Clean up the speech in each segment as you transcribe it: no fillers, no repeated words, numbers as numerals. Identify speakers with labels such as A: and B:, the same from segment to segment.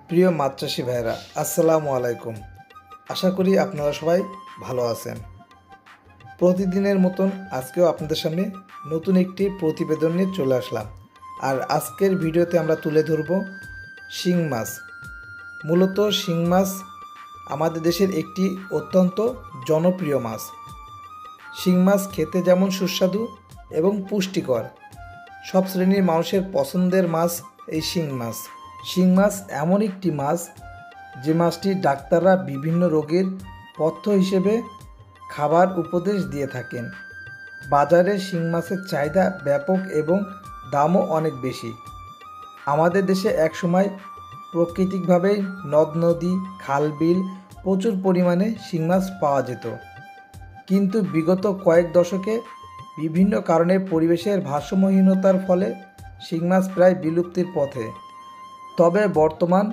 A: প্রিয় মাছ চাষি ভাইরা, আসসালামু আলাইকুম। আশা করি আপনারা সবাই ভালো আছেন। প্রতিদিনের মতন আজকেও আপনাদের সামনে নতুন একটি প্রতিবেদন নিয়ে চলে আসলাম। আর আজকের ভিডিওতে আমরা তুলে ধরব শিং মাছ। মূলত শিং মাছ আমাদের দেশের একটি অত্যন্ত জনপ্রিয় মাছ। শিং মাছ খেতে যেমন সুস্বাদু এবং পুষ্টিকর, সব শ্রেণীর মানুষের পছন্দের মাছ এই শিং মাছ। শিং মাছ এমন একটি মাছ যে মাছটি ডাক্তাররা বিভিন্ন রোগের পথ্য হিসেবে খাবার উপদেশ দিয়ে থাকেন। বাজারে শিং মাছের চাহিদা ব্যাপক এবং দামও অনেক বেশি। আমাদের দেশে একসময় প্রাকৃতিকভাবেই নদ নদী খাল বিল প্রচুর পরিমাণে শিং মাছ পাওয়া যেত, কিন্তু বিগত কয়েক দশকে বিভিন্ন কারণে পরিবেশের ভারসাম্যহীনতার ফলে শিং মাছ প্রায় বিলুপ্তির পথে। তবে বর্তমান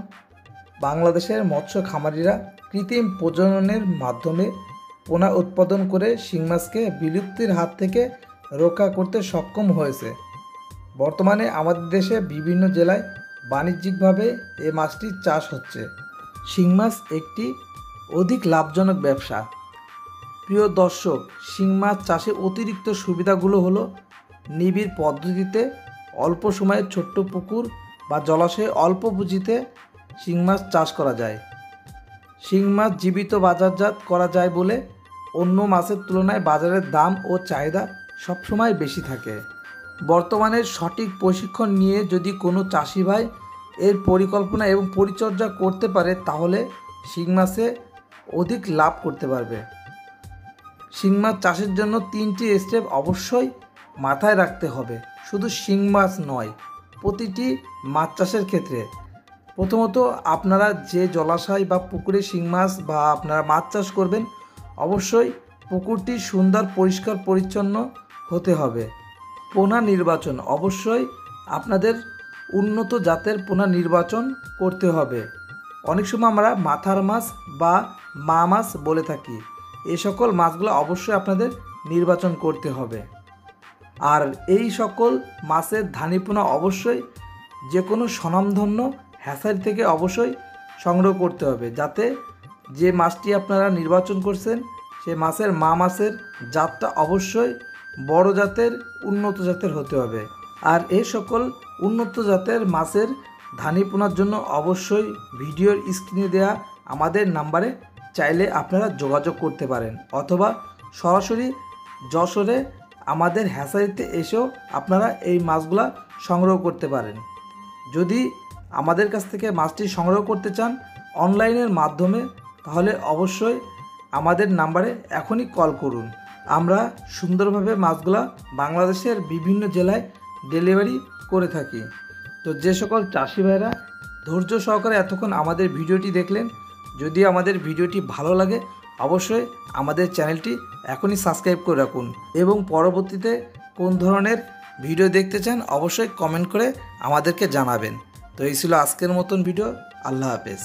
A: বাংলাদেশের মৎস্য খামারিরা কৃত্রিম প্রজননের মাধ্যমে পোনা উৎপাদন করে শিং মাছকে বিলুপ্তির হাত থেকে রক্ষা করতে সক্ষম হয়েছে। বর্তমানে আমাদের দেশে বিভিন্ন জেলায় বাণিজ্যিকভাবে এই মাছটির চাষ হচ্ছে। শিং মাছ একটি অধিক লাভজনক ব্যবসা। প্রিয় দর্শক, শিং মাছ চাষে অতিরিক্ত সুবিধাগুলো হলো নিবিড় পদ্ধতিতে অল্প সময়ে ছোট্ট পুকুর বা জলাশয়ে অল্প পুঁজিতে শিং মাছ চাষ করা যায়। শিং মাছ জীবিত বাজারজাত করা যায় বলে অন্য মাছের তুলনায় বাজারের দাম ও চাহিদা সবসময় বেশি থাকে। বর্তমানে সঠিক প্রশিক্ষণ নিয়ে যদি কোনো চাষি ভাই এর পরিকল্পনা এবং পরিচর্যা করতে পারে, তাহলে শিং মাছে অধিক লাভ করতে পারবে। শিং মাছ চাষের জন্য 3টি স্টেপ অবশ্যই মাথায় রাখতে হবে। শুধু শিং মাছ নয়, প্রতিটি মাছ চাষের ক্ষেত্রে প্রথমত আপনারা যে জলাশয় বা পুকুরে শিং মাছ বা আপনারা মাছ চাষ করবেন, অবশ্যই পুকুরটি সুন্দর পরিষ্কার পরিচ্ছন্ন হতে হবে। পোনা নির্বাচন, অবশ্যই আপনাদের উন্নত জাতের পোনা নির্বাচন করতে হবে। অনেক সময় আমরা মাথার মাছ বা মা মাছ বলে থাকি, এই সকল মাছগুলো অবশ্যই আপনাদের নির্বাচন করতে হবে। আর এই সকল মাছের ধানি পোনা অবশ্যই যে কোনো স্বনামধন্য হ্যাচারি থেকে অবশ্যই সংগ্রহ করতে হবে, যাতে যে মাছটি আপনারা নির্বাচন করছেন সে মাছের মা মাছের জাতটা অবশ্যই বড় জাতের উন্নত জাতের হতে হবে। আর এই সকল উন্নত জাতের মাছের ধানি পোনার জন্য অবশ্যই ভিডিওর স্ক্রিনে দেওয়া আমাদের নাম্বারে চাইলে আপনারা যোগাযোগ করতে পারেন, অথবা সরাসরি যশোরে আমাদের হ্যাচারিতে এসেও আপনারা এই মাছগুলা সংগ্রহ করতে পারেন। যদি আমাদের কাছ থেকে মাছটি সংগ্রহ করতে চান অনলাইনের মাধ্যমে, তাহলে অবশ্যই আমাদের নাম্বারে এখনই কল করুন। আমরা সুন্দরভাবে মাছগুলা বাংলাদেশের বিভিন্ন জেলায় ডেলিভারি করে থাকি। তো যে সকল চাষি ভাইরা ধৈর্য সহকারে এতক্ষণ আমাদের ভিডিওটি দেখলেন, যদি আমাদের ভিডিওটি ভালো লাগে অবশ্যই আমাদের চ্যানেলটি এখনই সাবস্ক্রাইব করে রাখুন এবং পরবর্তীতে কোন ধরনের ভিডিও দেখতে চান অবশ্যই কমেন্ট করে আমাদেরকে জানাবেন। তো এই ছিল আজকের মতন ভিডিও। আল্লাহ হাফেজ।